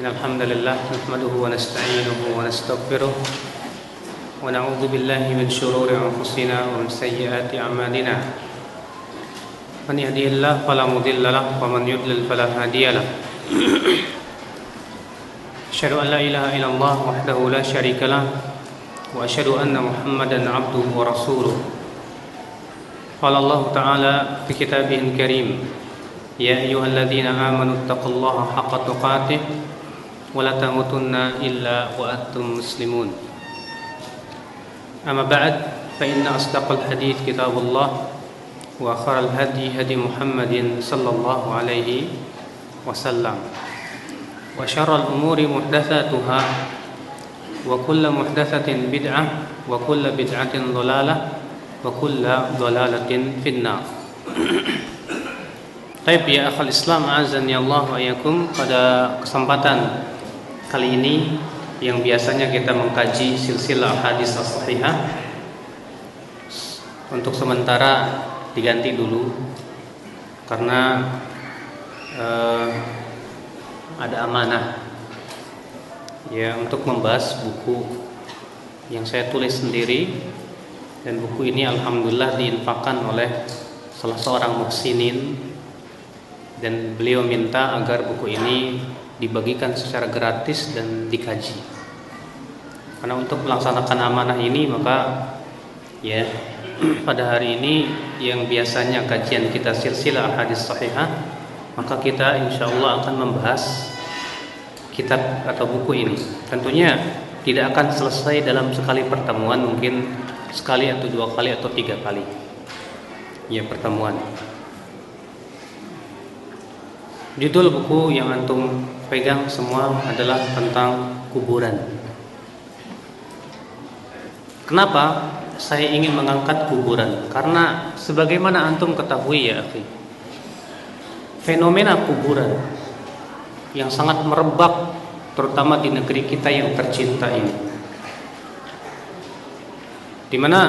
Alhamdulillah nahmaduhu wa nasta'inuhu wa nastaghfiruh wa na'udzu billahi min shururi anfusina wa min sayyiati a'malina. Man yahdihillahu fala mudilla lahu wa man yudlil fala hadiya lahu. Asyhadu an la ilaha illallah wahdahu la syarika lahu wa asyhadu anna Muhammadan 'abduhu wa rasuluh. Qala Allah ta'ala fi kitabihil karim, ya ayyuhalladzina amanu taqullaha haqqa tuqatih wala tamutunna illa wa antum muslimun. Amma ba'd, fa inna asdaqal hadits kitabullah wa khairal hadi hadi Muhammadin sallallahu alaihi wasallam wa syarrul umuri muhdatsatuha wa kullu muhdatsatin bid'ah wa kullu bid'atin dhalalah wa kullu dhalalatin finnar. Baik ya akhal Islam, azan ya Allah wa iyyakum. Pada kesempatan kali ini yang biasanya kita mengkaji silsilah hadis as-sahihah, untuk sementara diganti dulu karena ada amanah ya untuk membahas buku yang saya tulis sendiri, dan buku ini alhamdulillah diinfakkan oleh salah seorang muhsinin, dan beliau minta agar buku ini dibagikan secara gratis dan dikaji. Karena untuk melaksanakan amanah ini, maka ya pada hari ini yang biasanya kajian kita silsilah hadis sahihah, maka kita insyaallah akan membahas kitab atau buku ini. Tentunya tidak akan selesai dalam sekali pertemuan, mungkin sekali atau dua kali atau tiga kali ya pertemuan. Judul buku yang antum pegang semua adalah tentang kuburan. Kenapa saya ingin mengangkat kuburan? Karena sebagaimana antum ketahui ya akhi, fenomena kuburan yang sangat merebak terutama di negeri kita yang tercinta ini, di mana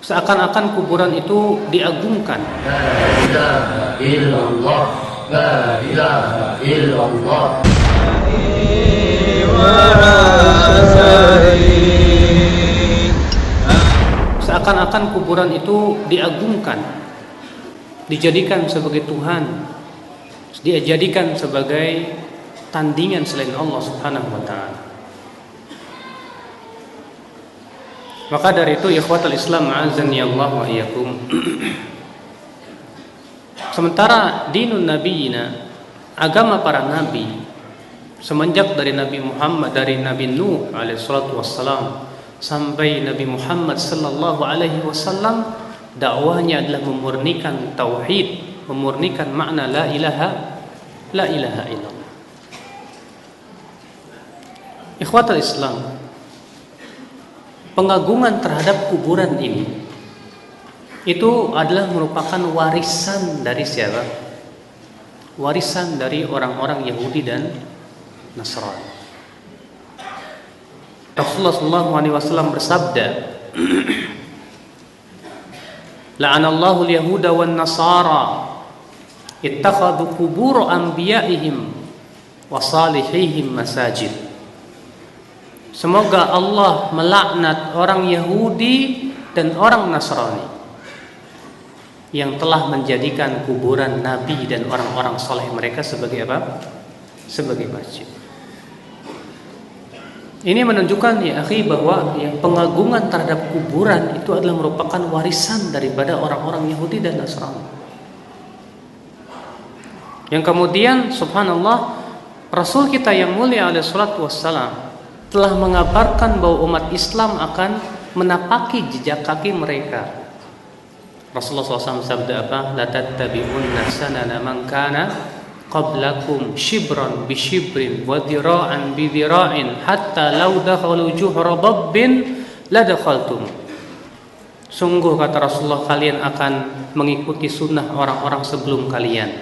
seakan-akan kuburan itu diagungkan. La ilaha illallah, la ilaha illallah. Seakan-akan kuburan itu diagungkan, dijadikan sebagai Tuhan, dijadikan sebagai tandingan selain Allah Subhanahu wa taala. Maka dari itu ikhwatul Islam, azani Allah wa iyyakum, sementara dinun nabiyina, agama para nabi, semenjak dari Nabi Muhammad, dari Nabi Nuh alaihi salatu wassalam sampai Nabi Muhammad sallallahu alaihi wasallam, dakwahnya adalah memurnikan tauhid, memurnikan makna la ilaha illallah. Ikhwatul Islam, pengagungan terhadap kuburan ini itu adalah merupakan warisan dari siapa? Warisan dari orang-orang Yahudi dan Nasrani. Rasulullah SAW bersabda, la'anallahu al-yahuda wan nasara ittakhadhu qubur anbiya'ihim wa salihihim masajid. Semoga Allah melaknat orang Yahudi dan orang Nasrani yang telah menjadikan kuburan Nabi dan orang-orang soleh mereka sebagai apa? Sebagai masjid. Ini menunjukkan ya akhi bahwa yang pengagungan terhadap kuburan itu adalah merupakan warisan daripada orang-orang Yahudi dan Nasrani. Yang kemudian subhanallah, Rasul kita yang mulia alaihi salatu wassalam telah mengabarkan bahwa umat Islam akan menapaki jejak kaki mereka, Rasulullah SAW sabda apa? La tattabi'unna sanana man kana qablakum shibran bi shibrin wa dhira'an bi dhira'in hatta law dakhalu juhra dabbin la dakhaltum. Sungguh kata Rasulullah, kalian akan mengikuti sunnah orang-orang sebelum kalian,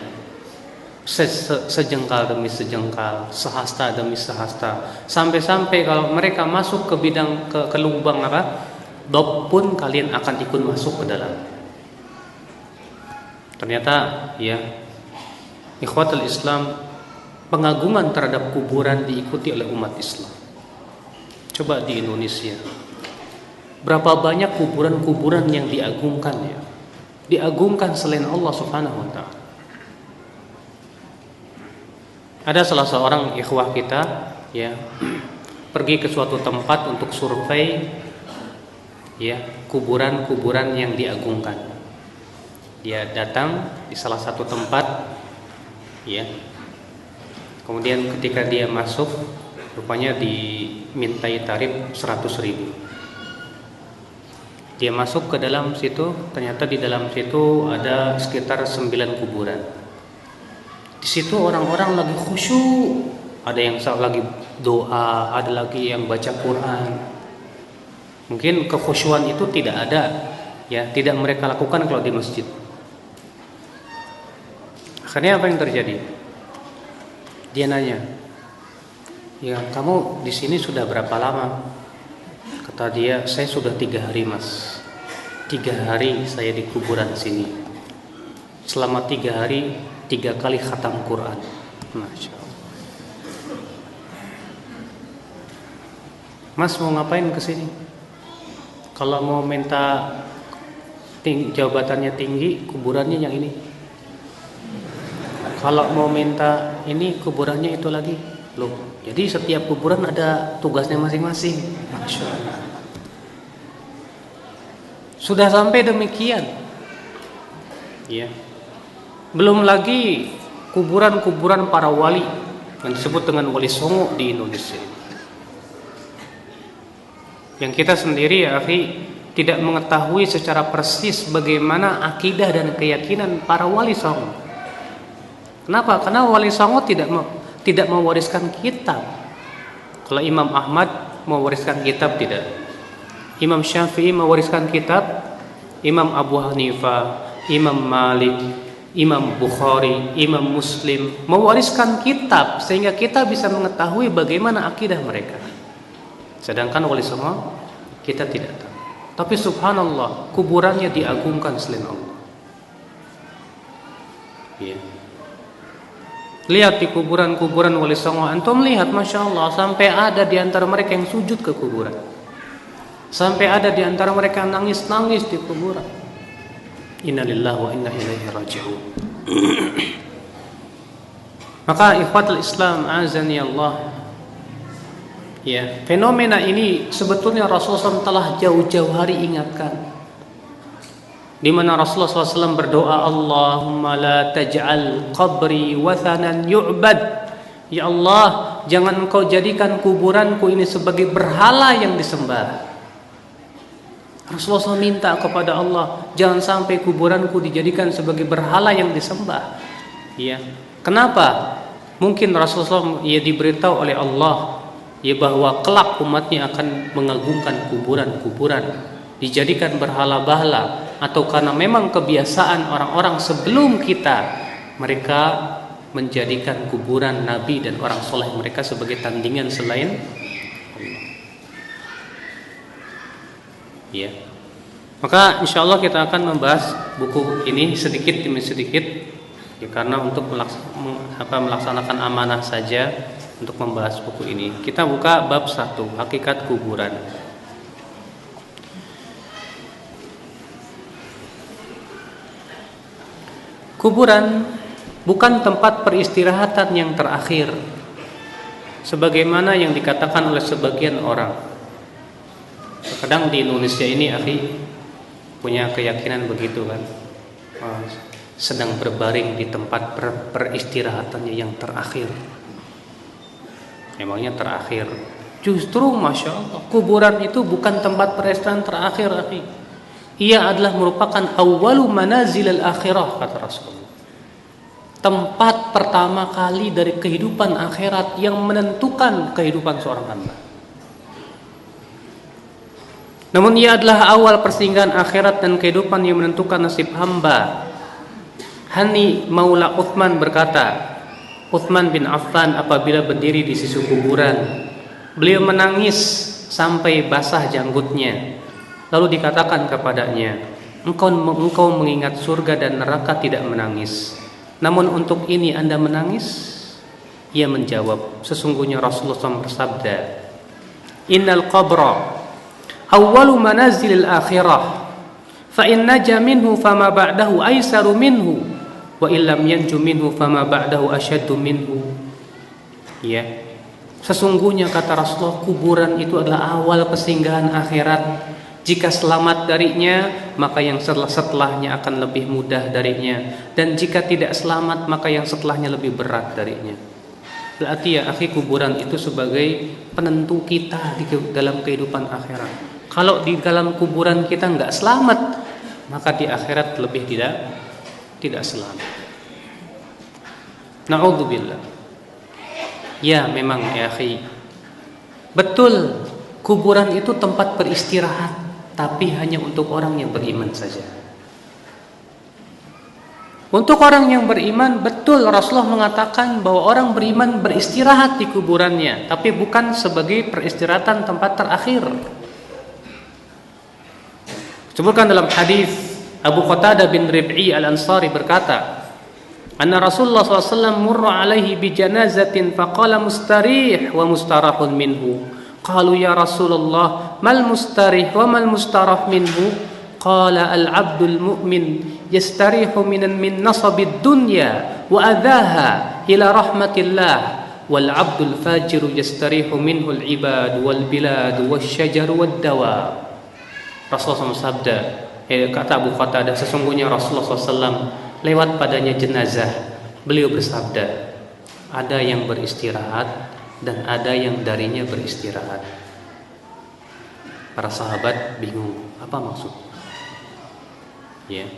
sejengkal demi sejengkal, sehasta demi sehasta, sampai-sampai kalau mereka masuk ke bidang ke lubang apa, dob pun kalian akan ikut masuk ke dalam. Ternyata ya, ikhwatul Islam, pengagungan terhadap kuburan diikuti oleh umat Islam. Coba di Indonesia, berapa banyak kuburan-kuburan yang diagungkan ya, diagungkan selain Allah Subhanahu wa taala. Ada salah seorang ikhwah kita ya, pergi ke suatu tempat untuk survei ya, kuburan-kuburan yang diagungkan. Dia datang di salah satu tempat ya. Kemudian ketika dia masuk, rupanya dimintai tarif 100.000. Dia masuk ke dalam situ, ternyata di dalam situ ada sekitar 9 kuburan. Di situ orang-orang lagi khusyuk, ada yang lagi doa, ada lagi yang baca Quran. Mungkin kekhusyuan itu tidak ada ya, tidak mereka lakukan kalau di masjid. Akhirnya apa yang terjadi? Dia nanya, ya kamu di sini sudah berapa lama? Kata dia, saya sudah 3 hari mas. 3 hari saya di kuburan sini. Selama 3 hari 3 kali khatam Quran. Masya Allah. Mas mau ngapain ke sini? Kalau mau minta jabatannya tinggi, kuburannya yang ini. Kalau mau minta ini, kuburannya itu lagi. Loh, jadi setiap kuburan ada tugasnya masing-masing. Masya Allah. Sudah sampai demikian ya. Belum lagi kuburan-kuburan para wali yang disebut dengan wali songo di Indonesia. Yang kita sendiri ya akhi, tidak mengetahui secara persis bagaimana akidah dan keyakinan para wali songo. Kenapa? Karena wali songo tidak mewariskan kitab. Kalau Imam Ahmad mewariskan kitab tidak. Imam Syafi'i mewariskan kitab. Imam Abu Hanifah, Imam Malik, Imam Bukhari, Imam Muslim mewariskan kitab sehingga kita bisa mengetahui bagaimana akidah mereka. Sedangkan wali songo kita tidak tahu. Tapi subhanallah, kuburannya diagungkan selain Allah. Ya. Lihat di kuburan-kuburan wali songo, antum lihat, masya Allah, sampai ada di antara mereka yang sujud ke kuburan, sampai ada di antara mereka yang nangis-nangis di kuburan. Innalillahi wa inna ilaihi raji'un. Maka ikhwatul Islam azani Allah, ya, fenomena ini sebetulnya Rasulullah SAW telah jauh-jauh hari ingatkan. Di mana Rasulullah SAW berdoa, Allahumma la taj'al qabri wathanan yu'bad. Ya Allah, jangan engkau jadikan kuburanku ini sebagai berhala yang disembah. Rasulullah SAW minta kepada Allah, jangan sampai kuburanku dijadikan sebagai berhala yang disembah. Ya. Kenapa? Mungkin Rasulullah SAW ya diberitahu oleh Allah ya bahwa kelak umatnya akan mengagungkan kuburan-kuburan, dijadikan berhala-bahala, atau karena memang kebiasaan orang-orang sebelum kita, mereka menjadikan kuburan nabi dan orang soleh mereka sebagai tandingan selain Allah. Ya. Maka insya Allah kita akan membahas buku ini sedikit demi sedikit ya, karena untuk melaksanakan amanah saja untuk membahas buku ini. Kita buka bab 1, hakikat kuburan. Kuburan bukan tempat peristirahatan yang terakhir, sebagaimana yang dikatakan oleh sebagian orang. Kadang di Indonesia ini, akhi, punya keyakinan begitu kan, sedang berbaring di tempat peristirahatannya yang terakhir. Emangnya terakhir? Justru masya Allah, kuburan itu bukan tempat peristirahatan terakhir, akhi. ia adalah merupakan awwalu manazilil akhirah, kata Rasulullah. Tempat pertama kali dari kehidupan akhirat yang menentukan kehidupan seorang hamba. Namun ia adalah awal persinggahan akhirat dan kehidupan yang menentukan nasib hamba. Hani Maula Uthman berkata, Uthman bin Affan apabila berdiri di sisi kuburan, beliau menangis sampai basah janggutnya. Lalu dikatakan kepadanya, engkau mengingat surga dan neraka tidak menangis, namun untuk ini Anda menangis? Ia menjawab, sesungguhnya Rasulullah SAW bersabda, innal qabra awwalu manazilil akhirah, fa in naja minhu fama ba'dahu aisaru minhu, wa illam yanju minhu fama ba'dahu asyaddu minhu. Ya, sesungguhnya kata Rasulullah, kuburan itu adalah awal persinggahan akhirat. Jika selamat darinya, maka yang setelahnya akan lebih mudah darinya, dan jika tidak selamat, maka yang setelahnya lebih berat darinya. Berarti ya akhi, kuburan itu sebagai penentu kita di dalam kehidupan akhirat. Kalau di dalam kuburan kita nggak selamat, maka di akhirat lebih tidak selamat. Na'udzubillah. Ya memang ya akhi, betul kuburan itu tempat beristirahat, tapi hanya untuk orang yang beriman saja. Untuk orang yang beriman, betul Rasulullah mengatakan bahwa orang beriman beristirahat di kuburannya, tapi bukan sebagai peristirahatan tempat terakhir. Disebutkan dalam hadis, Abu Qatadah bin Rib'i al-Ansari berkata, anna Rasulullah SAW murra alaihi bi janazatin faqala mustarih wa mustarahun minhu. Qalu ya Rasulullah mal mustarih wa mal mustarah minhu? Qala al-'abdul mu'min yastarihu min nasabid dunya wa adhaha ila rahmatillah, wal 'abdul fajiru yastarihu minhu al-'ibad wal bilad wasyajaru wad dawab. Rasulullah sabda, kata Abu Qatadah, sesungguhnya Rasulullah SAW lewat padanya jenazah, beliau bersabda, ada yang beristirahat dan ada yang darinya beristirahat. Para sahabat bingung, apa maksud? Ya.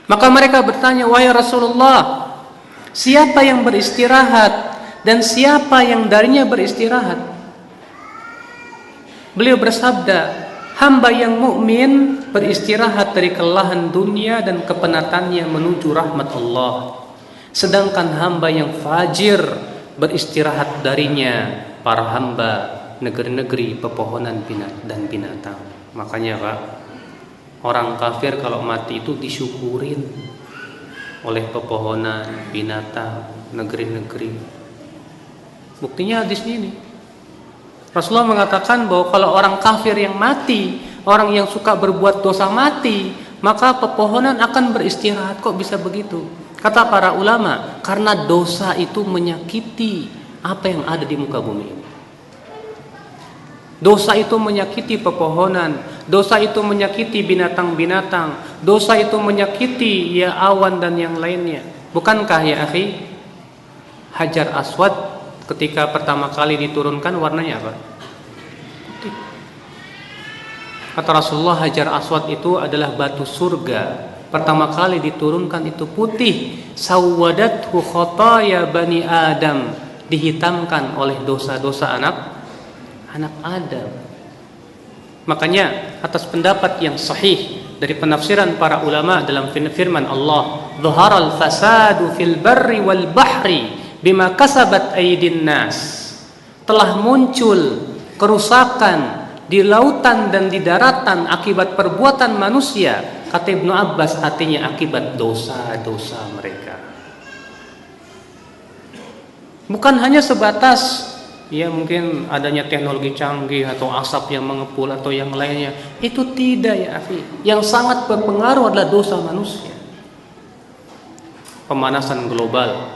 Maka mereka bertanya, wahai Rasulullah, siapa yang beristirahat dan siapa yang darinya beristirahat? Beliau bersabda, hamba yang mukmin beristirahat dari kelelahan dunia dan kepenatannya menuju rahmat Allah. Sedangkan hamba yang fajir beristirahat darinya para hamba negeri-negeri pepohonan dan binatang. Makanya Pak, orang kafir kalau mati itu disyukurin oleh pepohonan, binatang, negeri-negeri. Buktinya hadis ini. Rasulullah mengatakan bahwa kalau orang kafir yang mati, orang yang suka berbuat dosa mati, maka pepohonan akan beristirahat. Kok bisa begitu? Kata para ulama, karena dosa itu menyakiti apa yang ada di muka bumi ini. Dosa itu menyakiti pepohonan, dosa itu menyakiti binatang-binatang, dosa itu menyakiti ya awan dan yang lainnya. Bukankah ya akhi, Hajar Aswad ketika pertama kali diturunkan warnanya apa? Putih. Kata Rasulullah, Hajar Aswad itu adalah batu surga. Pertama kali diturunkan itu putih. Sawadathu khotaya bani Adam, dihitamkan oleh dosa-dosa anak Adam. Makanya atas pendapat yang sahih dari penafsiran para ulama dalam firman Allah, "Dhaharal fasadu fil barri wal bahri bima kasabat aydin nas." Telah muncul kerusakan di lautan dan di daratan akibat perbuatan manusia. Kata Ibnu Abbas, artinya akibat dosa-dosa mereka. Bukan hanya sebatas ya mungkin adanya teknologi canggih atau asap yang mengepul atau yang lainnya. Itu tidak ya akhi. Yang sangat berpengaruh adalah dosa manusia. Pemanasan global,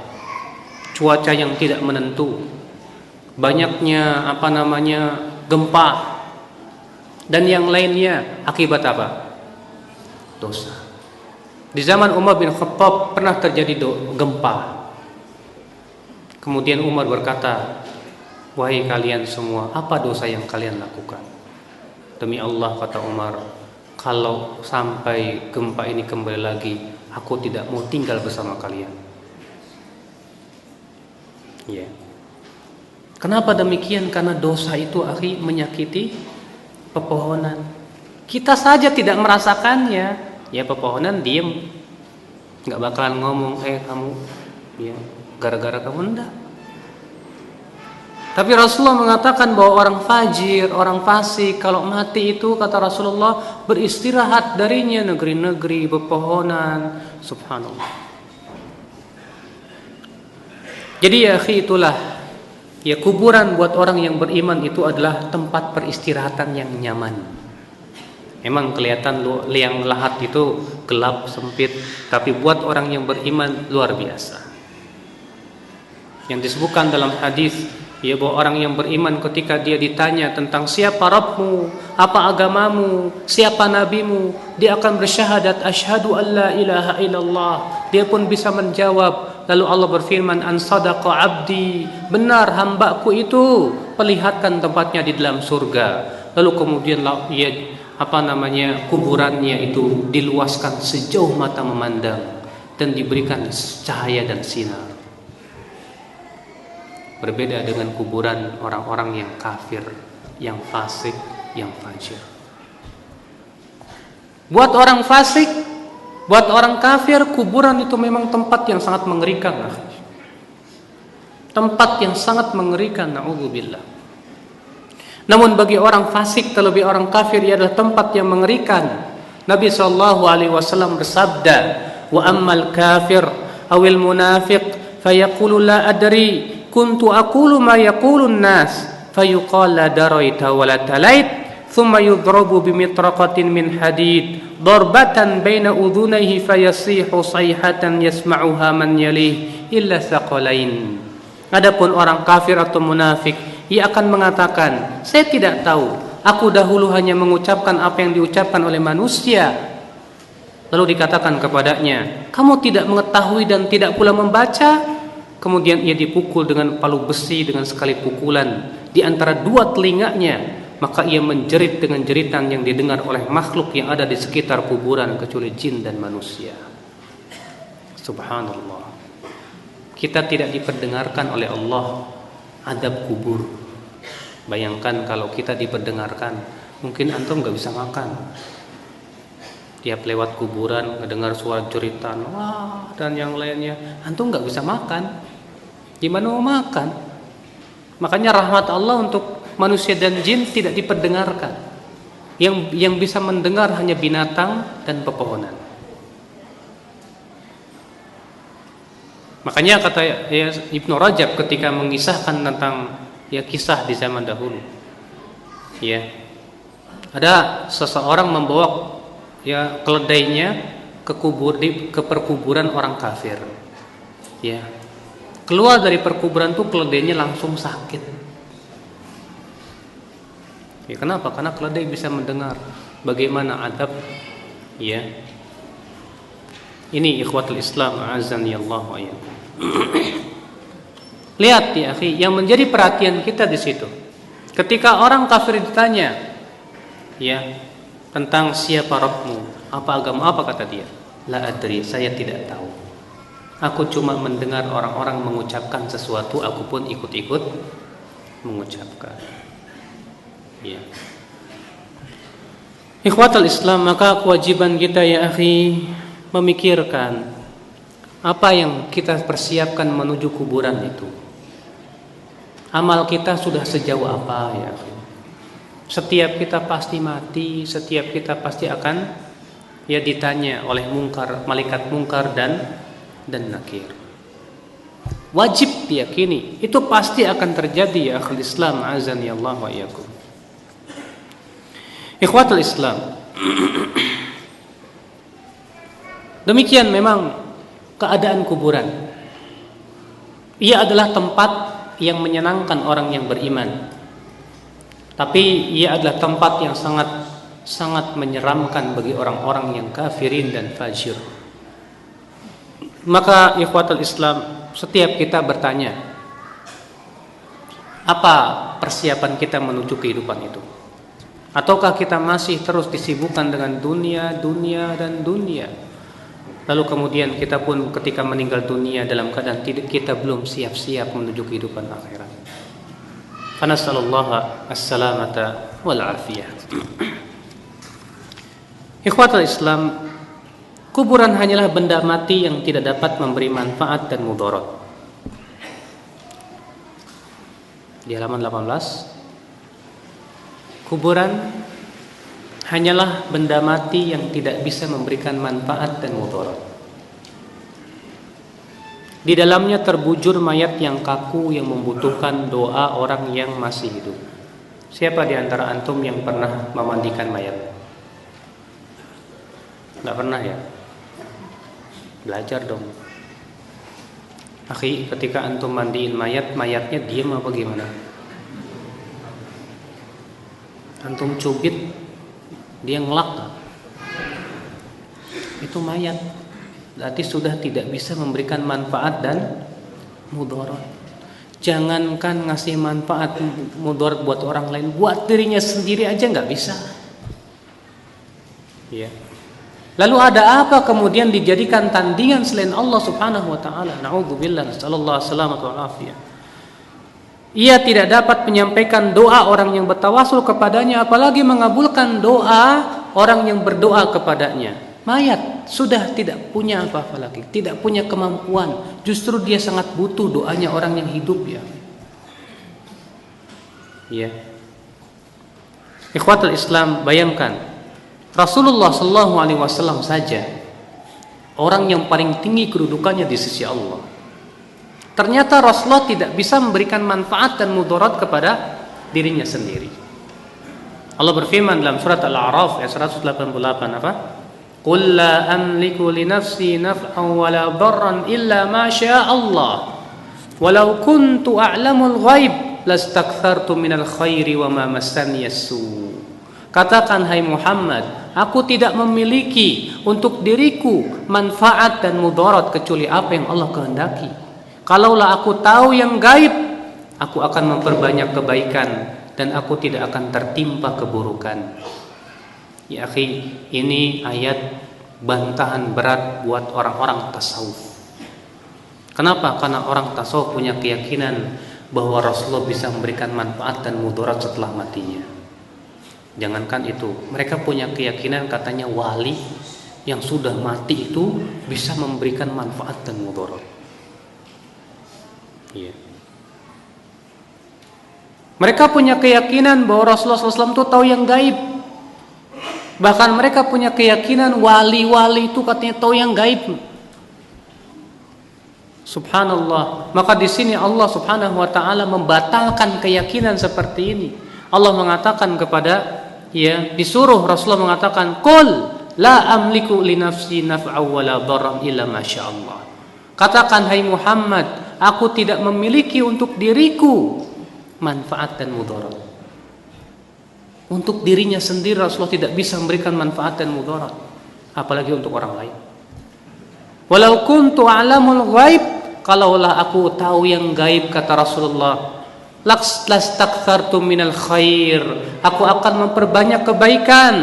cuaca yang tidak menentu, banyaknya gempa dan yang lainnya akibat apa? Dosa. Di zaman Umar bin Khattab pernah terjadi gempa. Kemudian Umar berkata, wahai kalian semua, apa dosa yang kalian lakukan? Demi Allah, kata Umar, kalau sampai gempa ini kembali lagi, aku tidak mau tinggal bersama kalian. Ya. Kenapa demikian? Karena dosa itu akhi menyakiti pepohonan. Kita saja tidak merasakannya, ya pepohonan diem, nggak bakalan ngomong, kamu, ya gara-gara kamu enggak. Tapi Rasulullah mengatakan bahwa orang fajir, orang fasik, kalau mati itu kata Rasulullah beristirahat darinya negeri-negeri, pepohonan, subhanallah. Jadi ya akhi, itulah ya kuburan buat orang yang beriman itu adalah tempat peristirahatan yang nyaman. Emang kelihatan liang lahat itu gelap, sempit, tapi buat orang yang beriman luar biasa. Yang disebutkan dalam hadis, ya bahwa orang yang beriman ketika dia ditanya tentang siapa Rabbmu, apa agamamu, siapa nabimu, dia akan bersyahadat asyhadu alla ilaha illallah. Dia pun bisa menjawab. Lalu Allah berfirman, an sadaqa abdi, benar hambaku itu, perlihatkan tempatnya di dalam surga. Lalu kemudian kuburannya itu diluaskan sejauh mata memandang dan diberikan cahaya dan sinar. Berbeda dengan kuburan orang-orang yang kafir, yang fasik, yang fajir. Buat orang fasik, buat orang kafir, kuburan itu memang tempat yang sangat mengerikan. Tempat yang sangat mengerikan, na'udzubillah. Namun bagi orang fasik, terlebih orang kafir, ia adalah tempat yang mengerikan. Nabi SAW bersabda, wa ammal kafir awil munafiq fayaqulu la adri kuntu aqulu ma yaqulun nas fayuqala daraita wa la talait thumma yudrabu bimitraqatin min hadid darbatan baina udhunayhi fayasihu sayhatan yasma'uha man yalih illa thaqalain. Adapun orang kafir atau munafik, ia akan mengatakan, saya tidak tahu, aku dahulu hanya mengucapkan apa yang diucapkan oleh manusia. Lalu dikatakan kepadanya, kamu tidak mengetahui dan tidak pula membaca? Kemudian ia dipukul dengan palu besi dengan sekali pukulan di antara dua telinganya, maka ia menjerit dengan jeritan yang didengar oleh makhluk yang ada di sekitar kuburan kecuali jin dan manusia. Subhanallah. Kita tidak diperdengarkan oleh Allah adab kubur. Bayangkan kalau kita diperdengarkan, mungkin antum gak bisa makan. Tiap lewat kuburan ngedengar suara jeritan, wah, dan yang lainnya, antum gak bisa makan. Gimana mau makan? Makanya rahmat Allah untuk manusia dan jin tidak diperdengarkan. Yang bisa mendengar hanya binatang dan pepohonan. Makanya kata Ibnu Rajab ketika mengisahkan tentang kisah di zaman dahulu, ada seseorang membawa keledainya ke perkuburan orang kafir. Keluar dari perkuburan tuh keledainya langsung sakit. Kenapa? Karena keledai bisa mendengar bagaimana adab. Ini ikhwatul Islam, azani Allah wa iyyakum. Lihat ya akhi, yang menjadi perhatian kita di situ. Ketika orang kafir ditanya, tentang siapa Rabbmu, apa agama, apa kata dia? La adri, saya tidak tahu. Aku cuma mendengar orang-orang mengucapkan sesuatu, aku pun ikut-ikut mengucapkan. Ikhwatul Islam, maka kewajiban kita ya akhi memikirkan apa yang kita persiapkan menuju kuburan itu. Amal kita sudah sejauh apa ya akhi? Setiap kita pasti mati, setiap kita pasti akan ditanya oleh malaikat mungkar dan nakir. Wajib diyakini, itu pasti akan terjadi ya akhul Islam, azani Allah wa iyyakum. Ikhwatul Islam. Demikian memang keadaan kuburan. Ia adalah tempat yang menyenangkan orang yang beriman. Tapi ia adalah tempat yang sangat menyeramkan bagi orang-orang yang kafirin dan fajir. Maka ikhwatul Islam, setiap kita bertanya, apa persiapan kita menuju kehidupan itu? Ataukah kita masih terus disibukkan dengan dunia, dunia, dan dunia? Lalu kemudian kita pun ketika meninggal dunia dalam keadaan kita belum siap-siap menuju kehidupan akhirat. Fanasallallahu as-salamata wal afiyah. Ikhwatul Islam, kuburan hanyalah benda mati yang tidak dapat memberi manfaat dan mudarat. Di halaman 18, kuburan hanyalah benda mati yang tidak bisa memberikan manfaat dan mudarat. Di dalamnya terbujur mayat yang kaku yang membutuhkan doa orang yang masih hidup. Siapa di antara antum yang pernah memandikan mayat? Nggak pernah ya? Belajar dong. Akhi, ketika antum mandiin mayat, mayatnya diam apa gimana? Antum cubit, dia ngelak. Itu mayat. Berarti sudah tidak bisa memberikan manfaat dan mudarat. Jangankan ngasih manfaat mudarat buat orang lain, buat dirinya sendiri aja nggak bisa. Ya. Lalu ada apa kemudian dijadikan tandingan selain Allah Subhanahu wa taala? Na'udzubillah, nasallallahu salamata wal afiyah. Ia tidak dapat menyampaikan doa orang yang bertawasul kepadanya, apalagi mengabulkan doa orang yang berdoa kepadanya. Mayat sudah tidak punya apa-apa lagi, tidak punya kemampuan. Justru dia sangat butuh doanya orang yang hidup ya. Ya. Ikhwatul Islam, bayangkan Rasulullah sallallahu alaihi wasallam saja orang yang paling tinggi kedudukannya di sisi Allah. Ternyata Rasulullah tidak bisa memberikan manfaat dan mudarat kepada dirinya sendiri. Allah berfirman dalam surat Al-A'raf ayat 188 apa? Qul la amliku li nafsi naf'an wa la darran illa ma syaa Allah. Walau kuntu a'lamul ghaib lastakthartu minal khairi wa ma massani as-su. Katakan hai Muhammad, aku tidak memiliki untuk diriku manfaat dan mudarat kecuali apa yang Allah kehendaki. Kalaulah aku tahu yang gaib, aku akan memperbanyak kebaikan dan aku tidak akan tertimpa keburukan. Ya akhi, ini ayat bantahan berat buat orang-orang tasawuf. Kenapa? Karena orang tasawuf punya keyakinan bahwa Rasulullah bisa memberikan manfaat dan mudarat setelah matinya. Jangankan itu, mereka punya keyakinan katanya wali yang sudah mati itu bisa memberikan manfaat dan mudarat. Ya. Mereka punya keyakinan bahwa Rasulullah SAW itu tahu yang gaib. Bahkan mereka punya keyakinan wali-wali itu katanya tahu yang gaib. Subhanallah. Maka di sini Allah Subhanahu wa taala membatalkan keyakinan seperti ini. Allah mengatakan kepada disuruh Rasulullah mengatakan qul la amliku li nafsi naf'a wa la darran illa ma syaa Allah. Katakan hai Muhammad, aku tidak memiliki untuk diriku manfaat dan mudarat. Untuk dirinya sendiri Rasulullah tidak bisa memberikan manfaat dan mudarat, apalagi untuk orang lain. Walau kuntu a'lamul ghaib, kalaulah aku tahu yang gaib kata Rasulullah, lastakthartu minal khair, aku akan memperbanyak kebaikan.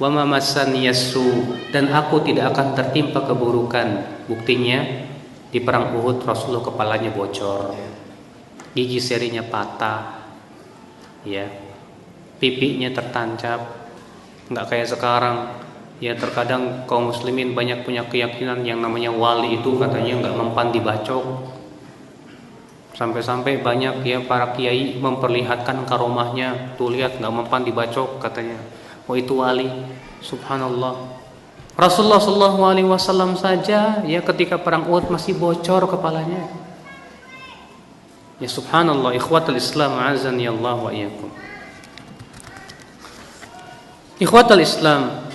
Wa ma massani yasu, dan aku tidak akan tertimpa keburukan. Buktinya di perang Uhud Rasulullah kepalanya bocor, gigi serinya patah, ya, pipinya tertancap. Nggak kayak sekarang, ya terkadang kaum muslimin banyak punya keyakinan yang namanya wali itu katanya nggak mempan dibacok. Sampai-sampai banyak ya para kiai memperlihatkan karomahnya, tuh lihat nggak mempan dibacok katanya. Oh itu wali. Subhanallah. Rasulullah SAW saja ya ketika perang Uhud masih bocor kepalanya. Ya subhanallah, ikhwatul Islam azani Allah wa iyyakum. Ikhwatul Islam,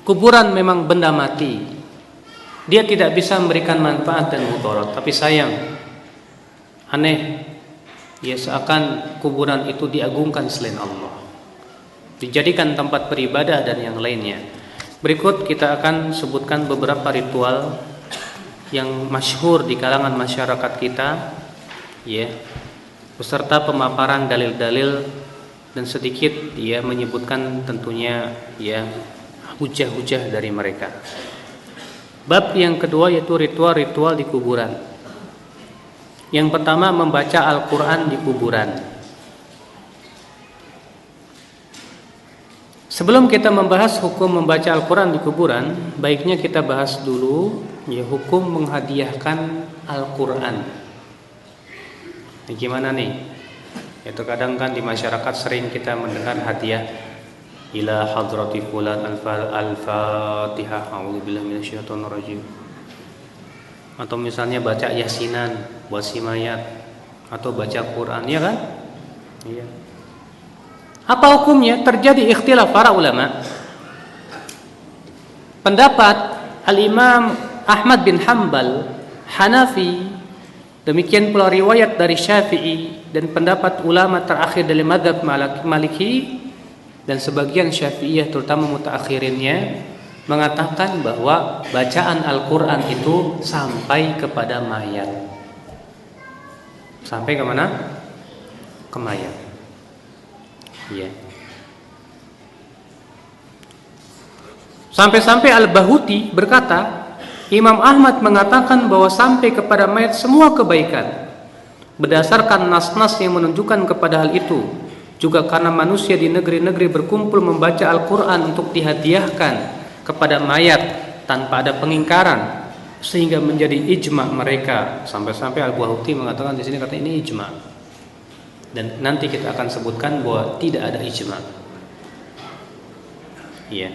kuburan memang benda mati. Dia tidak bisa memberikan manfaat dan mudarat, tapi sayang, aneh, ya seakan kuburan itu diagungkan selain Allah, dijadikan tempat beribadah dan yang lainnya. Berikut kita akan sebutkan beberapa ritual yang masyhur di kalangan masyarakat kita, ya, beserta pemaparan dalil-dalil dan sedikit dia menyebutkan tentunya ya hujah-hujah dari mereka. Bab yang kedua yaitu ritual-ritual di kuburan. Yang pertama, membaca Al-Quran di kuburan. Sebelum kita membahas hukum membaca Al-Quran di kuburan, baiknya kita bahas dulu ya hukum menghadiahkan Al-Quran. Gimana nih? Itu kadang kan di masyarakat sering kita mendengar hadiah ila hadrati fulan al-Fatihah, a'udzubillahi minasyaitonir rajim. Atau misalnya baca yasinan buat si mayat, atau baca Quran, ya kan? Iya. Apa hukumnya? Terjadi ikhtilaf para ulama. Pendapat Al-Imam Ahmad bin Hanbal, Hanafi, demikian pula riwayat dari Syafi'i, dan pendapat ulama terakhir dari mazhab Maliki dan sebagian Syafi'iyah terutama mutaakhirinnya mengatakan bahwa bacaan Al-Quran itu sampai kepada mayat. Sampai ke mana? Ke mayat. Ya. Sampai-sampai Al-Bahuti berkata, Imam Ahmad mengatakan bahwa sampai kepada mayat semua kebaikan berdasarkan nas-nas yang menunjukkan kepada hal itu. Juga karena manusia di negeri-negeri berkumpul membaca Al-Quran untuk dihadiahkan kepada mayat tanpa ada pengingkaran, sehingga menjadi ijma mereka. Sampai-sampai Al-Bahuti mengatakan di sini kata ini ijma. Dan nanti kita akan sebutkan bahwa tidak ada ijma. Iya.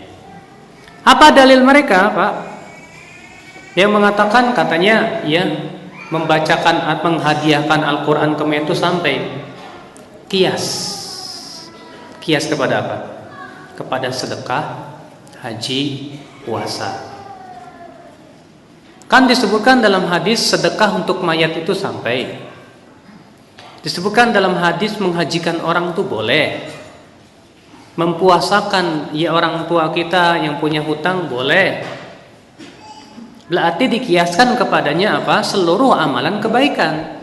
Apa dalil mereka, Pak? Yang mengatakan katanya ya membacakan atau menghadiahkan Al-Quran ke mayat itu sampai kias. Kias kepada apa? Kepada sedekah, haji, puasa. Kan disebutkan dalam hadis sedekah untuk mayat itu sampai. Disebutkan dalam hadis menghajikan orang itu boleh. Mempuasakan ya orang tua kita yang punya hutang boleh. Berarti dikiaskan kepadanya apa? Seluruh amalan kebaikan.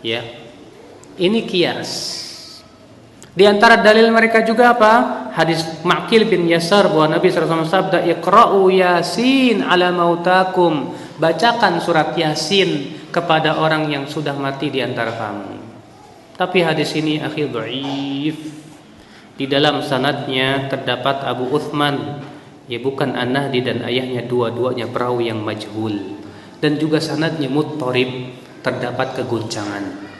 Ya. Ini kias. Di antara dalil mereka juga apa? Hadis Ma'qil bin Yasar bahwa Nabi SAW sabda, "Iqra'u Yasin ala mautakum." Bacakan surat Yasin kepada orang yang sudah mati di antara kamu. Tapi hadis ini akhi dhaif. Di dalam sanadnya terdapat Abu Uthman, ya bukan An-Nahdi, dan ayahnya dua-duanya perawi yang majhul. Dan juga sanadnya muttarib, terdapat keguncangan.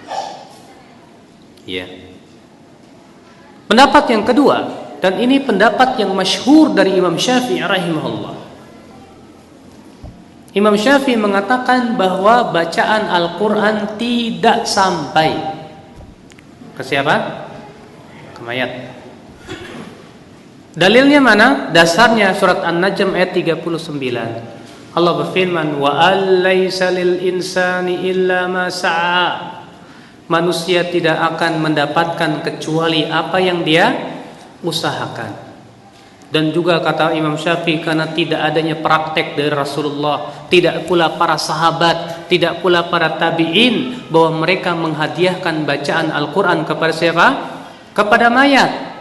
Ya. Pendapat yang kedua, dan ini pendapat yang masyhur dari Imam Syafi'i rahimahullah. Imam Syafi'i mengatakan bahwa bacaan Al-Quran tidak sampai ke siapa? Ke mayat. Dalilnya mana? Dasarnya surat An-Najm ayat 39. Allah berfirman, "Wa allaysa lil insani illa ma sa'a." Manusia tidak akan mendapatkan kecuali apa yang dia usahakan. Dan juga kata Imam Syafi'i, karena tidak adanya praktek dari Rasulullah, tidak pula para sahabat, tidak pula para tabi'in, bahwa mereka menghadiahkan bacaan Al-Quran kepada siapa? Kepada mayat.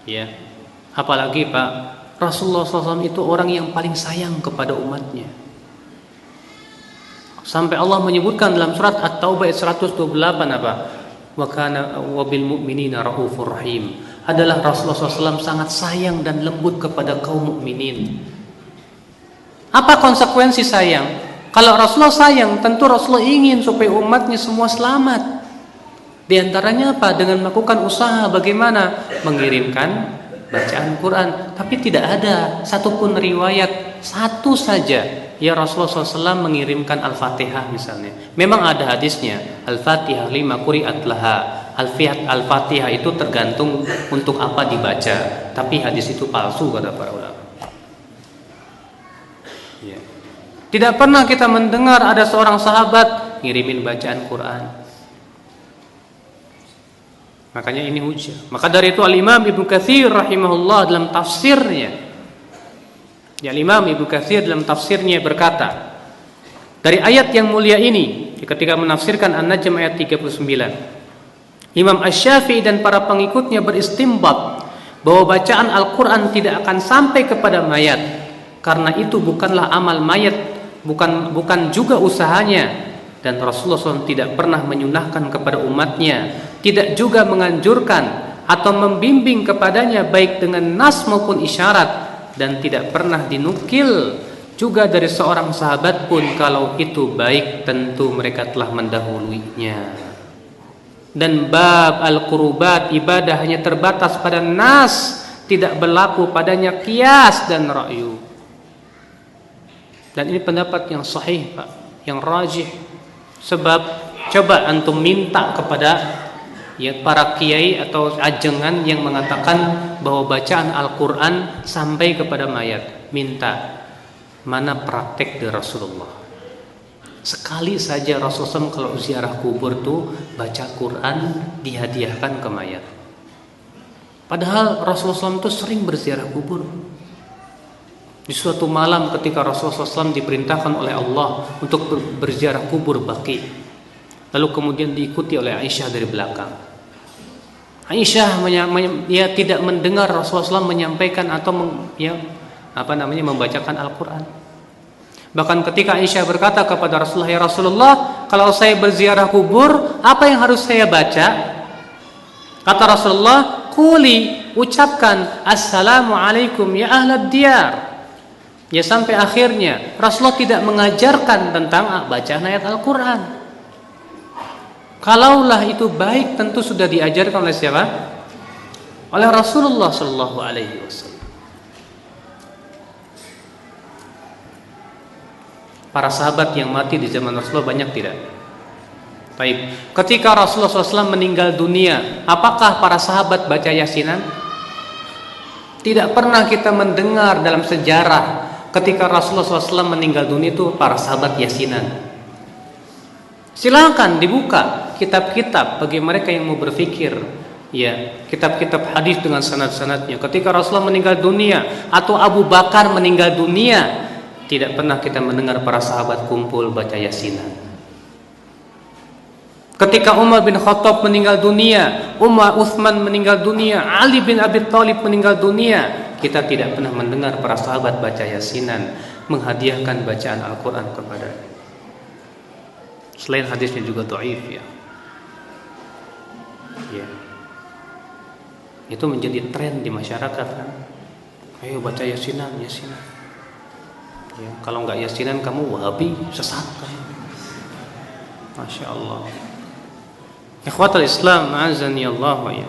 Ya, apalagi Pak, Rasulullah SAW itu orang yang paling sayang kepada umatnya. Sampai Allah menyebutkan dalam surat At-Taubah ayat 128 apa? Wa kana wabil mu'minina raufur rahim. Adalah Rasulullah SAW sangat sayang dan lembut kepada kaum mukminin. Apa konsekuensi sayang? Kalau Rasulullah sayang, tentu Rasulullah ingin supaya umatnya semua selamat. Di antaranya apa? Dengan melakukan usaha bagaimana mengirimkan bacaan Quran. Tapi tidak ada satupun riwayat satu saja ya Rasulullah SAW mengirimkan Al-Fatihah misalnya. Memang ada hadisnya, Al-Fatihah lima quri'at laha. Al-Fatihah itu tergantung untuk apa dibaca. Tapi hadis itu palsu kata para ulama. Ya. Tidak pernah kita mendengar ada seorang sahabat ngirimin bacaan Quran. Makanya ini hujah. Maka dari itu Al-Imam Ibnu Katsir rahimahullah dalam tafsirnya, Imam Ibnu Katsir dalam tafsirnya berkata, dari ayat yang mulia ini ketika menafsirkan An-Najm ayat 39, Imam Asy-Syafi'i dan para pengikutnya beristimbat bahwa bacaan Al-Quran tidak akan sampai kepada mayat, karena itu bukanlah amal mayat, bukan juga usahanya, dan Rasulullah SAW tidak pernah menyunahkan kepada umatnya, tidak juga menganjurkan atau membimbing kepadanya baik dengan nas maupun isyarat, dan tidak pernah dinukil juga dari seorang sahabat pun kalau itu baik, tentu mereka telah mendahulunya. Dan bab al-qurubat, ibadah hanya terbatas pada nas, tidak berlaku padanya qiyas dan ra'yu. Dan ini pendapat yang sahih, Pak, yang rajih. Sebab coba antum minta kepada para kiai atau ajengan yang mengatakan bahwa bacaan Al-Quran sampai kepada mayat, minta mana praktek dari Rasulullah. Sekali saja Rasulullah SAW kalau ziarah kubur tuh baca Quran dihadiahkan ke mayat. Padahal Rasulullah SAW itu sering berziarah kubur. Di suatu malam ketika Rasulullah SAW diperintahkan oleh Allah untuk berziarah kubur Baqi, lalu kemudian diikuti oleh Aisyah dari belakang. Aisyah tidak mendengar Rasulullah SAW menyampaikan atau membacakan Al-Quran. Bahkan ketika Aisyah berkata kepada Rasulullah, "Ya Rasulullah, kalau saya berziarah kubur, apa yang harus saya baca?" Kata Rasulullah, "Quli, ucapkan Assalamualaikum ya ahlad diyar." Ya, sampai akhirnya Rasulullah tidak mengajarkan tentang bacaan ayat Al-Quran. Kalaulah itu baik, tentu sudah diajarkan oleh siapa? Oleh Rasulullah sallallahu alaihi wasallam. Para sahabat yang mati di zaman Rasulullah banyak tidak? Baik. Ketika Rasulullah SAW meninggal dunia, apakah para sahabat baca yasinan? Tidak pernah kita mendengar dalam sejarah ketika Rasulullah SAW meninggal dunia itu para sahabat yasinan. Silakan dibuka kitab-kitab bagi mereka yang mau berpikir. Ya, kitab-kitab hadis dengan sanad-sanadnya. Ketika Rasulullah meninggal dunia atau Abu Bakar meninggal dunia, tidak pernah kita mendengar para sahabat kumpul baca yasinan. Ketika Umar bin Khattab meninggal dunia, Utsman meninggal dunia, Ali bin Abi Thalib meninggal dunia, kita tidak pernah mendengar para sahabat baca yasinan, menghadiahkan bacaan Al-Quran kepadanya. Selain hadisnya juga dhaif ya. Itu menjadi tren di masyarakat kan. Ayo baca yasinan. Ya, kalau enggak yasinan kamu wahabi, sesat kan. Masya Allah. Ikhwatul Islam, azani Allah wa ya.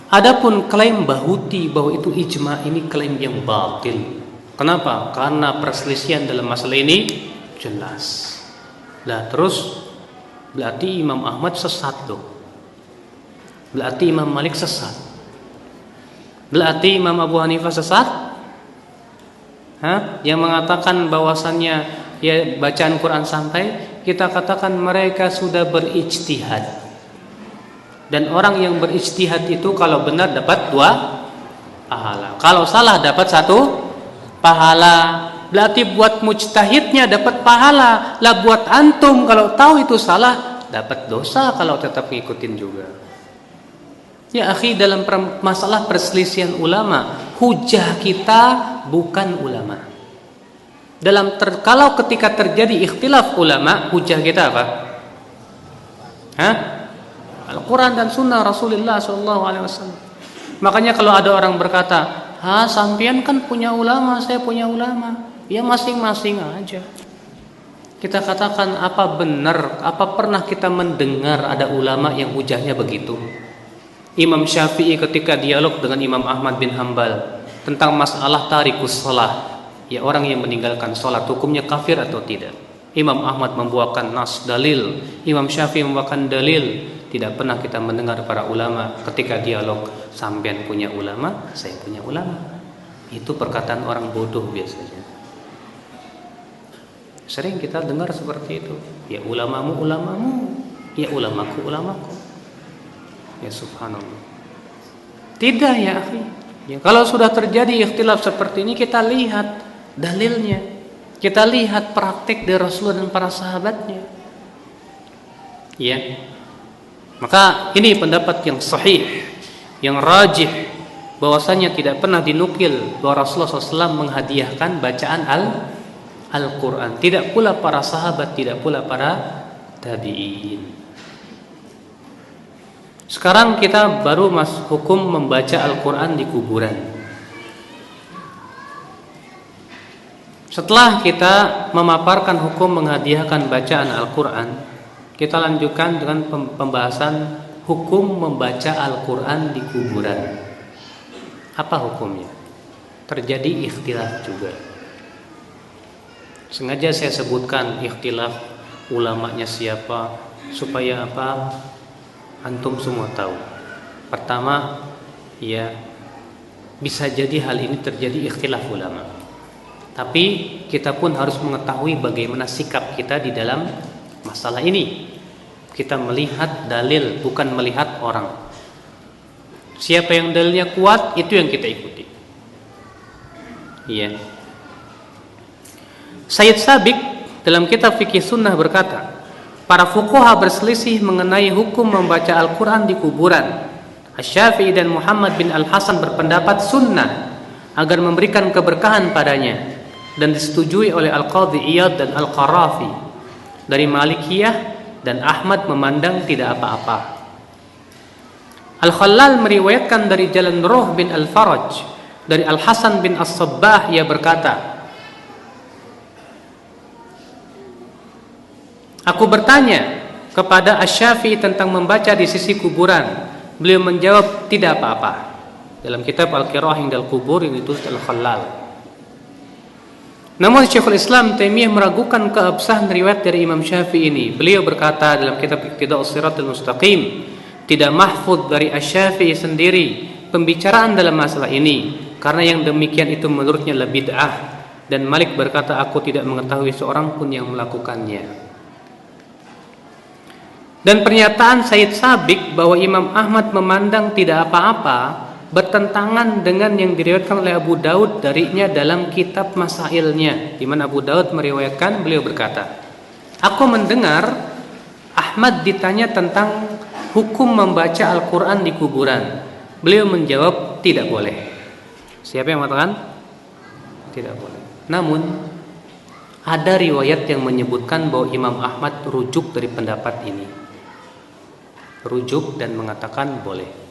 Adapun klaim Bahuti bahwa itu ijma, ini klaim yang batil. Kenapa? Karena perselisihan dalam masalah ini jelas. Lah terus berarti Imam Ahmad sesat loh. Berarti Imam Malik sesat. Berarti Imam Abu Hanifah sesat? Yang mengatakan bahwasannya ya bacaan Quran sampai, kita katakan mereka sudah berijtihad. Dan orang yang berijtihad itu kalau benar dapat 2 pahala. Kalau salah dapat 1 pahala. Berarti buat mujtahidnya dapat pahala. Lah buat antum kalau tahu itu salah dapat dosa kalau tetap ngikutin juga. Ya akhi, dalam masalah perselisihan ulama, hujah kita bukan ulama. Kalau ketika terjadi ikhtilaf ulama, hujah kita apa? Al-Quran dan Sunnah Rasulullah SAW. Makanya kalau ada orang berkata, sampean kan punya ulama, saya punya ulama, ya masing-masing aja. Kita katakan, apa benar, apa pernah kita mendengar ada ulama yang hujahnya begitu? Imam Syafi'i ketika dialog dengan Imam Ahmad bin Hanbal tentang masalah tarikus shalah, ya orang yang meninggalkan sholat hukumnya kafir atau tidak. Imam Ahmad membawakan nas dalil, Imam Syafi'i membawakan dalil. Tidak pernah kita mendengar para ulama ketika dialog, sampean punya ulama, saya punya ulama. Itu perkataan orang bodoh biasanya. Sering kita dengar seperti itu. Ya ulamamu, ya ulamaku. Ya subhanallah. Tidak ya akhi. Ya, kalau sudah terjadi ikhtilaf seperti ini, kita lihat dalilnya. Kita lihat praktik dari Rasulullah dan para sahabatnya. Ya. Maka ini pendapat yang sahih, yang rajih, bahwasanya tidak pernah dinukil bahwa Rasulullah SAW menghadiahkan bacaan Al-Quran. Tidak pula para sahabat, tidak pula para tabi'in. Sekarang kita baru hukum membaca Al-Quran di kuburan. Setelah kita memaparkan hukum menghadiahkan bacaan Al-Quran, kita lanjutkan dengan pembahasan hukum membaca Al-Quran di kuburan. Apa hukumnya? Terjadi ikhtilaf juga. Sengaja saya sebutkan ikhtilaf ulamanya siapa, supaya apa? Antum semua tahu. Pertama, ya bisa jadi hal ini terjadi ikhtilaf ulama. Tapi kita pun harus mengetahui bagaimana sikap kita di dalam masalah ini. Kita melihat dalil, bukan melihat orang. Siapa yang dalilnya kuat, itu yang kita ikuti. Iya. Sayyid Sabiq dalam kitab Fikih Sunnah berkata, para fuqaha berselisih mengenai hukum membaca Al-Quran di kuburan. Asy-Syafi'i dan Muhammad bin Al-Hasan berpendapat sunnah agar memberikan keberkahan padanya, dan disetujui oleh Al-Qadhi Iyad dan Al-Qarafi. Dari Malikiyah dan Ahmad memandang tidak apa-apa. Al-Khallal meriwayatkan dari jalan Ruh bin Al-Faraj dari Al-Hasan bin As-Sabbah, ia berkata, aku bertanya kepada Asy-Syafi'i tentang membaca di sisi kuburan. Beliau menjawab tidak apa-apa. Dalam kitab Al-Qira'ah Indal Qubur yang ditulis Al-Khallal. Namun Syekhul Islam Taimiyah meragukan keabsahan riwayat dari Imam Syafi'i ini. Beliau berkata dalam kitab Iqtida'us Shiratal Mustaqim, tidak mahfuz dari Asy-Syafi'i sendiri pembicaraan dalam masalah ini, karena yang demikian itu menurutnya lebih bid'ah. Dan Malik berkata, aku tidak mengetahui seorang pun yang melakukannya. Dan pernyataan Sayyid Sabiq bahwa Imam Ahmad memandang tidak apa-apa bertentangan dengan yang diriwayatkan oleh Abu Daud darinya dalam kitab Masailnya, di mana Abu Daud meriwayatkan, beliau berkata, aku mendengar Ahmad ditanya tentang hukum membaca Al-Quran di kuburan. Beliau menjawab tidak boleh. Siapa yang mengatakan? Tidak boleh. Namun ada riwayat yang menyebutkan bahwa Imam Ahmad rujuk dari pendapat ini, rujuk dan mengatakan boleh.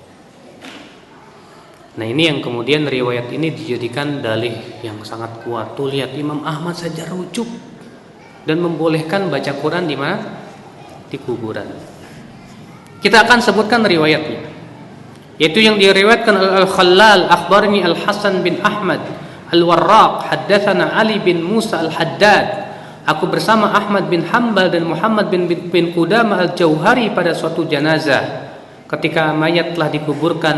Nah, ini yang kemudian riwayat ini dijadikan dalih yang sangat kuat. Tuh lihat, Imam Ahmad saja rujuk dan membolehkan baca Quran di mana? Di kuburan. Kita akan sebutkan riwayatnya, yaitu yang diriwayatkan Al-Khallal, akhbarni Al-Hasan bin Ahmad Al-Warraq, haddatsana Ali bin Musa Al-Haddad. Aku bersama Ahmad bin Hanbal dan Muhammad bin Qudamah Al-Jauhari pada suatu jenazah. Ketika mayat telah dikuburkan,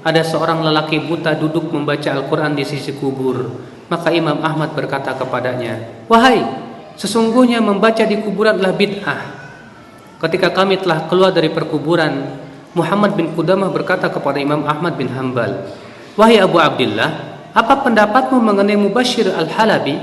ada seorang lelaki buta duduk membaca Al-Quran di sisi kubur. Maka Imam Ahmad berkata kepadanya, wahai, sesungguhnya membaca di kuburan adalah bid'ah. Ketika kami telah keluar dari perkuburan, Muhammad bin Qudamah berkata kepada Imam Ahmad bin Hanbal, wahai Abu Abdillah, apa pendapatmu mengenai Mubashir Al-Halabi?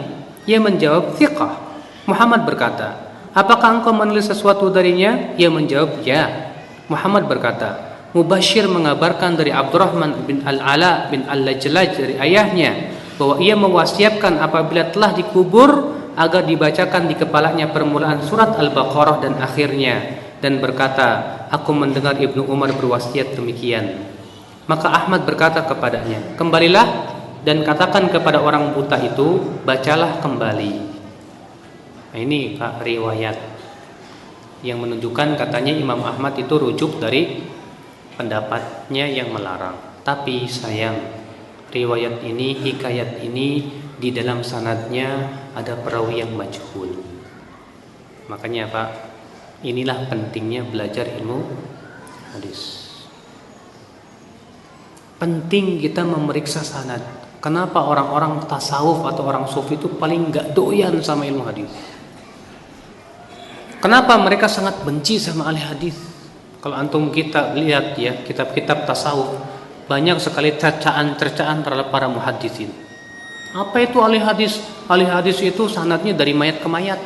Ia menjawab, thiqah. Muhammad berkata, apakah engkau menulis sesuatu darinya? Ia menjawab, ya. Muhammad berkata, Mubashir mengabarkan dari Abdurrahman bin Al-Ala bin Al-Lajlaj dari ayahnya bahwa ia mewasiatkan apabila telah dikubur agar dibacakan di kepalanya permulaan surat Al-Baqarah dan akhirnya, dan berkata, aku mendengar Ibnu Umar berwasiat demikian. Maka Ahmad berkata kepadanya, kembalilah dan katakan kepada orang buta itu, bacalah kembali. Nah, ini Pak riwayat yang menunjukkan katanya Imam Ahmad itu rujuk dari pendapatnya yang melarang. Tapi sayang, riwayat ini, hikayat ini di dalam sanadnya ada perawi yang majhul. Makanya Pak, inilah pentingnya belajar ilmu hadis. Penting kita memeriksa sanad. Kenapa orang-orang tasawuf atau orang sufi itu paling gak doyan sama ilmu hadis? Kenapa mereka sangat benci sama ahli hadis? Kalau antum kita lihat ya, kitab-kitab tasawuf, banyak sekali cercaan-cercaan terhadap para muhaddisin. Apa itu ahli hadis? Ahli hadis itu sanadnya dari mayat ke mayat.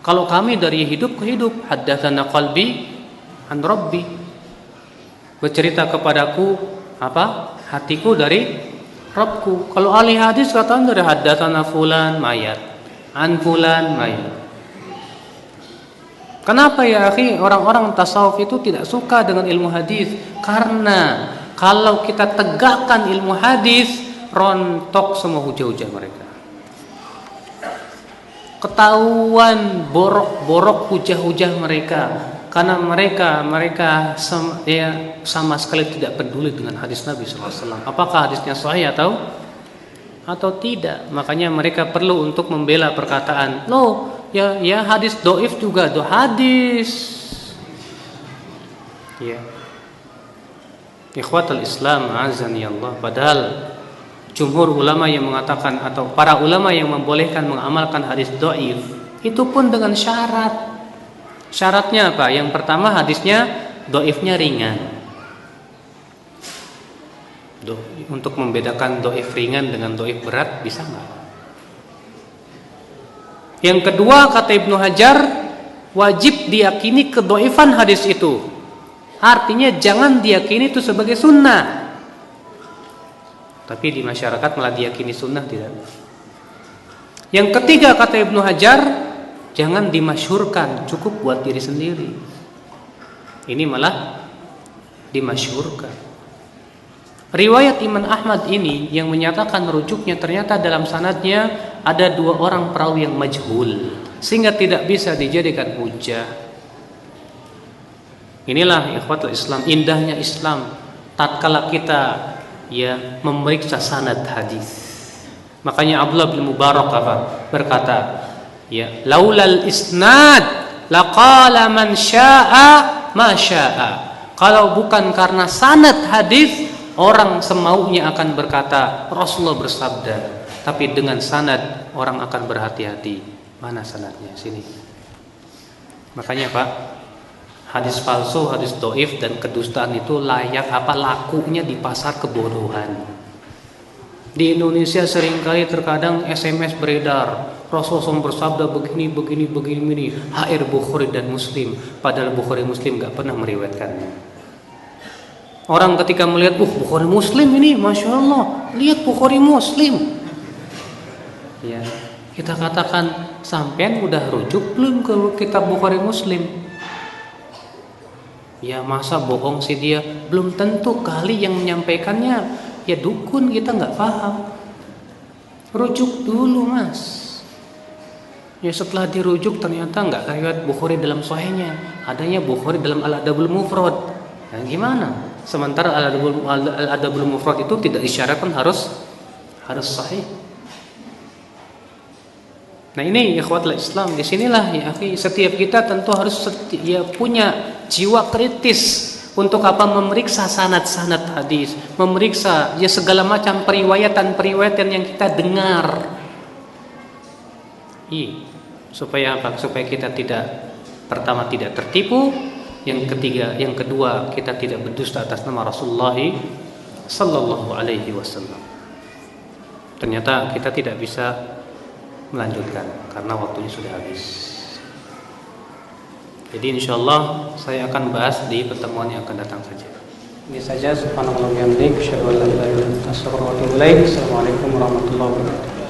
Kalau kami dari hidup ke hidup, haddatsana qalbi an Rabbi. Bercerita kepadaku apa? Hatiku dari Rabbku. Kalau ahli hadis katakan dari haddatsana fulan mayat, an fulan mayat. Kenapa ya akhi orang-orang tasawuf itu tidak suka dengan ilmu hadis? Karena kalau kita tegakkan ilmu hadis, rontok semua hujah-hujah mereka. Ketahuan borok-borok hujah-hujah mereka. Karena mereka sama sekali tidak peduli dengan hadis Nabi SAW. Apakah hadisnya sahih atau tidak? Makanya mereka perlu untuk membela perkataan. Loh, ya hadis doif juga hadis. Ya. Ikhwatul Islam azani Allah. Padahal jumhur ulama yang mengatakan atau para ulama yang membolehkan mengamalkan hadis doif itu pun dengan syarat. Syaratnya apa? Yang pertama hadisnya doifnya ringan. Untuk membedakan doif ringan dengan doif berat bisa nggak? Yang kedua kata Ibnu Hajar, wajib diyakini kedoifan hadis itu. Artinya jangan diyakini itu sebagai sunnah. Tapi di masyarakat malah diyakini sunnah tidak. Yang ketiga kata Ibnu Hajar, jangan dimasyhurkan, cukup buat diri sendiri. Ini malah dimasyhurkan. Riwayat Imam Ahmad ini yang menyatakan rujuknya ternyata dalam sanadnya ada 2 orang perawi yang majhul, sehingga tidak bisa dijadikan hujah. Inilah ikhwatul Islam, indahnya Islam tatkala kita memeriksa sanad hadis. Makanya Abdullah bin Mubarak berkata, laulal isnad laqala man syaa ma syaa. Kalau bukan karena sanad hadis, orang semaunya akan berkata Rasulullah bersabda. Tapi dengan sanad orang akan berhati-hati. Mana sanadnya? Sini. Makanya Pak, hadis palsu, hadis doif dan kedustaan itu lakunya di pasar kebodohan. Di Indonesia seringkali terkadang SMS beredar, Rasulullah bersabda begini, HR Bukhari dan Muslim, padahal Bukhari Muslim gak pernah meriwayatkannya. Orang ketika melihat Bukhari Muslim ini, Masya Allah, lihat Bukhari Muslim. Ya, kita katakan, sampean udah rujuk belum ke kitab Bukhari Muslim? Ya masa bohong sih dia? Belum tentu kali yang menyampaikannya ya dukun, kita nggak paham. Rujuk dulu mas. Ya setelah dirujuk ternyata nggak riwayat Bukhari dalam sahihnya, adanya Bukhari dalam Al-Adabul Mufrad. Nah, gimana? Sementara Al-Adabul Mufrad itu tidak disyaratkan harus sahih. Nah ini ikhwatul Islam, disinilah ya akhi, setiap kita tentu harus punya jiwa kritis untuk apa? Memeriksa sanad-sanad hadis, memeriksa segala macam periwayatan yang kita dengar. Supaya apa? Supaya kita pertama tidak tertipu, yang kedua kita tidak berdusta atas nama Rasulullah sallallahu alaihi wasallam. Ternyata kita tidak bisa melanjutkan karena waktunya sudah habis. Jadi insyaallah saya akan bahas di pertemuan yang akan datang saja. Ini saja, subhanallah wa bihamdihi, asyhadu an la ilaha illa anta, astaghfiruka wa atubu ilaik. Assalamualaikum warahmatullahi wabarakatuh.